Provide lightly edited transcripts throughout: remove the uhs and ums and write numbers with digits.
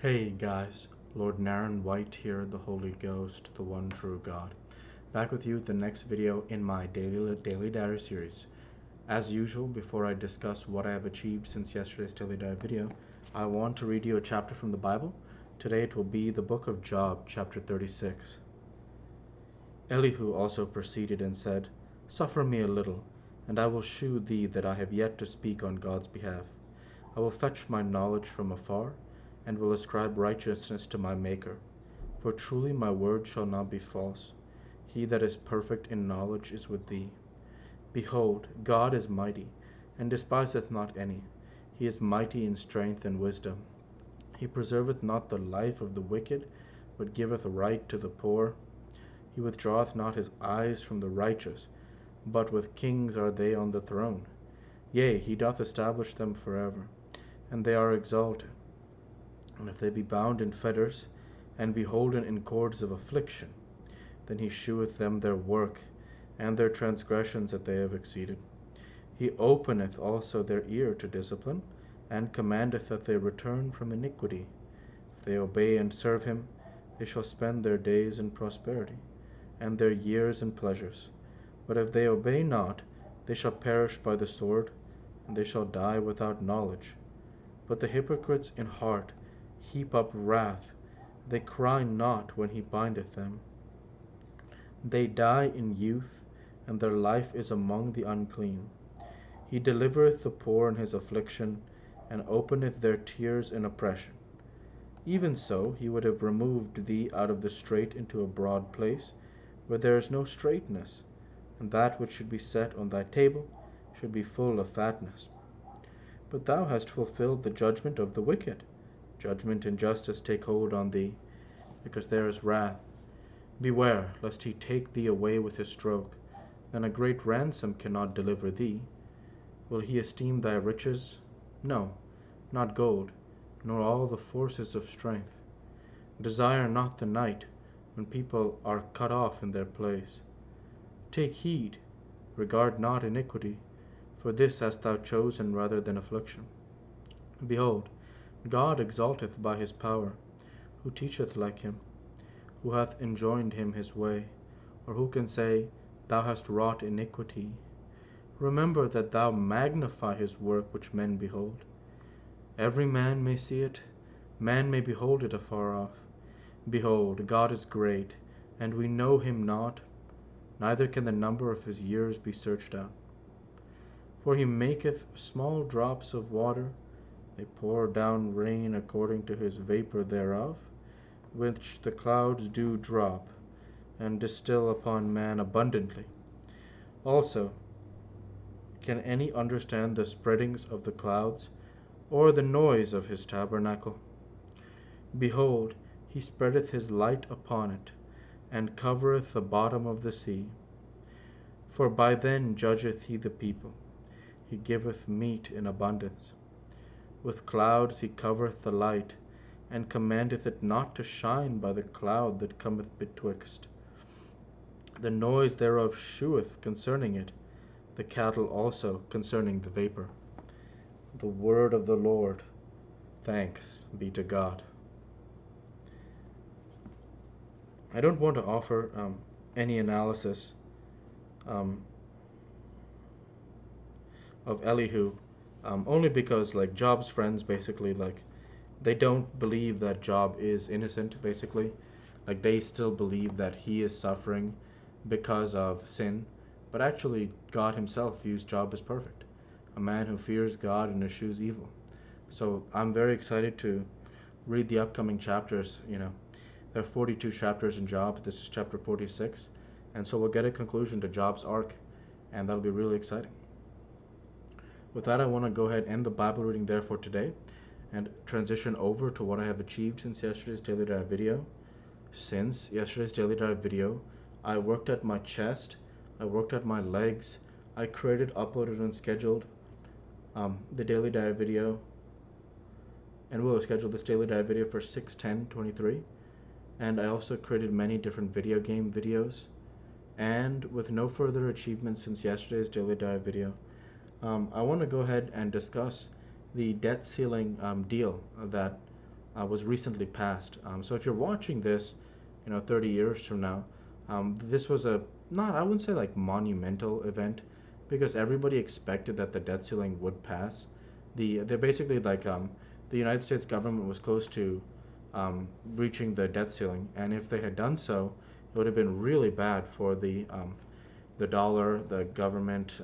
Hey guys, Lord Naren White here, the Holy Ghost, the one true God. Back with you with the next video in my Daily Diary series. As usual, before I discuss what I have achieved since yesterday's Daily Diary video, I want to read you a chapter from the Bible. Today it will be the book of Job, chapter 36. Elihu also proceeded and said, Suffer me a little, and I will shew thee that I have yet to speak on God's behalf. I will fetch my knowledge from afar, and will ascribe righteousness to my Maker. For truly my word shall not be false. He that is perfect in knowledge is with thee. Behold, God is mighty, and despiseth not any. He is mighty in strength and wisdom. He preserveth not the life of the wicked, but giveth right to the poor. He withdraweth not his eyes from the righteous, but with kings are they on the throne. Yea, he doth establish them forever, and they are exalted. And if they be bound in fetters, and be holden in cords of affliction, then he sheweth them their work, and their transgressions that they have exceeded. He openeth also their ear to discipline, and commandeth that they return from iniquity. If they obey and serve him, they shall spend their days in prosperity, and their years in pleasures. But if they obey not, they shall perish by the sword, and they shall die without knowledge. But the hypocrites in heart heap up wrath, they cry not when he bindeth them. They die in youth, and their life is among the unclean. He delivereth the poor in his affliction, and openeth their tears in oppression. Even so he would have removed thee out of the strait into a broad place, where there is no straightness, and that which should be set on thy table should be full of fatness. But thou hast fulfilled the judgment of the wicked. Judgment and justice take hold on thee, because there is wrath. Beware lest he take thee away with his stroke, then a great ransom cannot deliver thee. Will he esteem thy riches? No, not gold, nor all the forces of strength. Desire not the night, when people are cut off in their place. Take heed, regard not iniquity, for this hast thou chosen rather than affliction. Behold, God exalteth by his power. Who teacheth like him? Who hath enjoined him his way? Or who can say, Thou hast wrought iniquity? Remember that thou magnify his work which men behold. Every man may see it, man may behold it afar off. Behold, God is great, and we know him not, neither can the number of his years be searched out. For he maketh small drops of water, they pour down rain according to his vapor thereof, which the clouds do drop, and distill upon man abundantly. Also, can any understand the spreadings of the clouds, or the noise of his tabernacle? Behold, he spreadeth his light upon it, and covereth the bottom of the sea. For by then judgeth he the people, he giveth meat in abundance. With clouds he covereth the light, and commandeth it not to shine by the cloud that cometh betwixt. The noise thereof sheweth concerning it, the cattle also concerning the vapor. The word of the Lord. Thanks be to God. I don't want to offer any analysis of Elihu, only because like Job's friends basically they don't believe that Job is innocent basically. Like they still believe that he is suffering because of sin, but actually God himself views Job as perfect, a man who fears God and eschews evil. So I'm very excited to read the upcoming chapters. There are 42 chapters in Job. This is chapter 46, and so we'll get a conclusion to Job's arc, and that'll be really exciting. With that, I want to go ahead and end the Bible reading there for today and transition over to what I have achieved since yesterday's Daily Dive video. Since yesterday's Daily Dive video, I worked at my chest, I worked at my legs, I created, uploaded, and scheduled the Daily Dive video, and we'll schedule this Daily Dive video for 6/10/23. And I also created many different video game videos. And with no further achievements since yesterday's Daily Dive video, I want to go ahead and discuss the debt ceiling deal that was recently passed. So if you're watching this, 30 years from now, this was a not I wouldn't say like monumental event, because everybody expected that the debt ceiling would pass. They're basically like the United States government was close to reaching the debt ceiling, and if they had done so, it would have been really bad for the dollar, the government,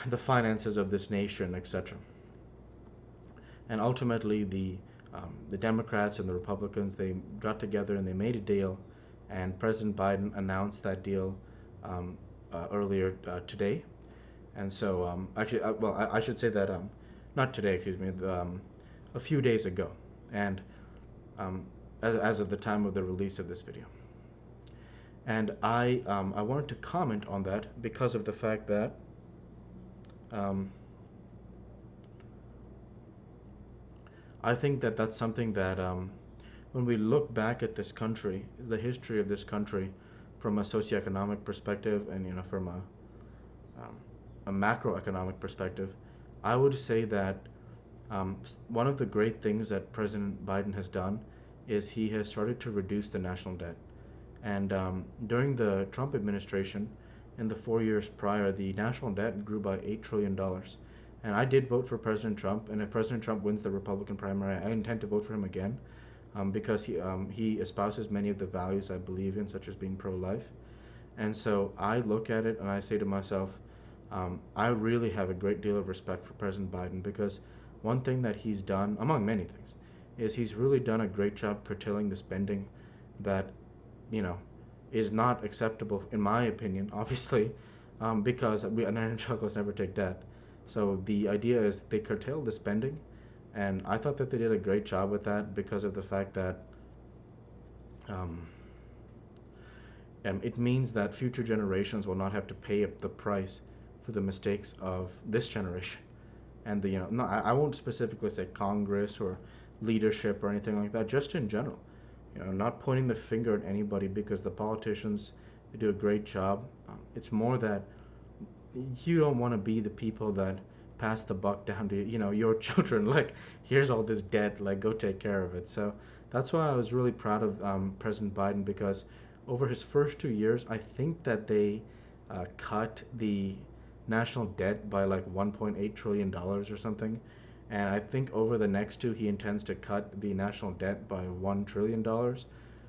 the finances of this nation, etc. And ultimately, the Democrats and the Republicans, they got together and they made a deal, and President Biden announced that deal earlier today. And so, actually, well, I should say that not today, excuse me, a few days ago, and um, as of the time of the release of this video. And I wanted to comment on that because of the fact that um, I think that that's something that when we look back at this country, the history of this country, from a socioeconomic perspective, and from a macroeconomic perspective, I would say that one of the great things that President Biden has done is he has started to reduce the national debt. And during the Trump administration, in the 4 years prior, the national debt grew by $8 trillion. And I did vote for President Trump, and if President Trump wins the Republican primary, I intend to vote for him again, because he espouses many of the values I believe in, such as being pro-life. And so I look at it and I say to myself, I really have a great deal of respect for President Biden, because one thing that he's done, among many things, is he's really done a great job curtailing the spending that, you know, is not acceptable in my opinion, obviously, because we evangelicals never take debt. So the idea is they curtail the spending, and I thought that they did a great job with that because of the fact that um, it means that future generations will not have to pay the price for the mistakes of this generation. And no, I won't specifically say Congress or leadership or anything like that, just in general. Not pointing the finger at anybody, because the politicians, they do a great job. It's more that you don't want to be the people that pass the buck down to your children, like, here's all this debt, like, go take care of it. So that's why I was really proud of President Biden, because over his first 2 years, I think that they cut the national debt by like $1.8 trillion or something. And I think over the next two, he intends to cut the national debt by $1 trillion.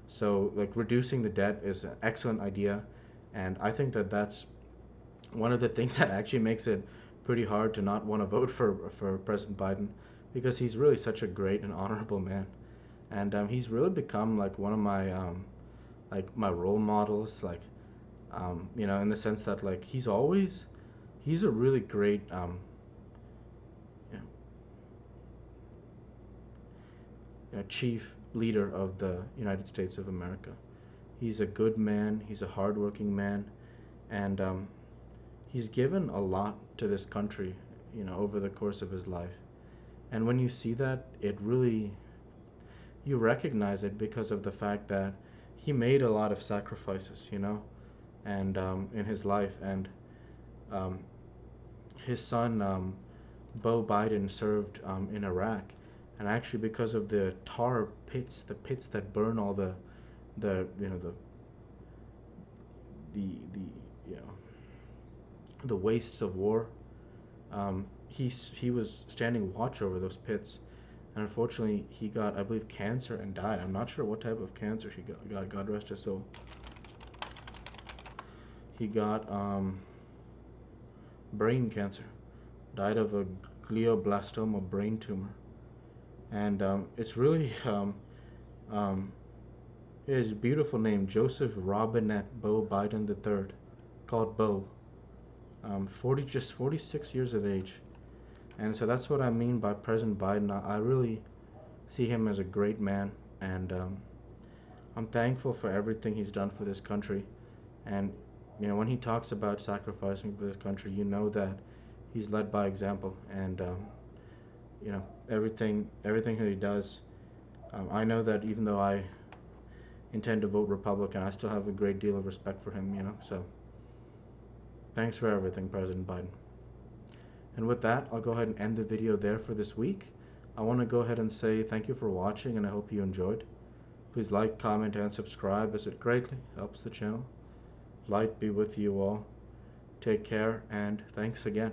So, like, reducing the debt is an excellent idea. And I think that that's one of the things that actually makes it pretty hard to not want to vote for President Biden, because he's really such a great and honorable man. And he's really become like one of my role models, like, in the sense that, like, he's a really great you know, chief leader of the United States of America. He's a good man. He's a hardworking man, and he's given a lot to this country, over the course of his life. And when you see that, it really, you recognize it because of the fact that he made a lot of sacrifices, and in his life. And um, his son, Beau Biden, served in Iraq, and actually because of the tar pits, the pits that burn all the you know the you know the wastes of war, he was standing watch over those pits, and unfortunately he got, I believe, cancer and died. I'm not sure what type of cancer he got. God rest his soul. He got brain cancer, died of a glioblastoma brain tumor. And it's really his beautiful name, Joseph Robinette Beau Biden III, called Beau. 46 years of age. And so that's what I mean by President Biden. I really see him as a great man, and I'm thankful for everything he's done for this country. And when he talks about sacrificing for this country, that he's led by example. And everything that he does, I know that even though I intend to vote Republican, I still have a great deal of respect for him. So thanks for everything, President Biden. And with that, I'll go ahead and end the video there for this week. I want to go ahead and say thank you for watching, and I hope you enjoyed. Please like, comment, and subscribe as it greatly helps the channel. Light be with you all. Take care, and thanks again.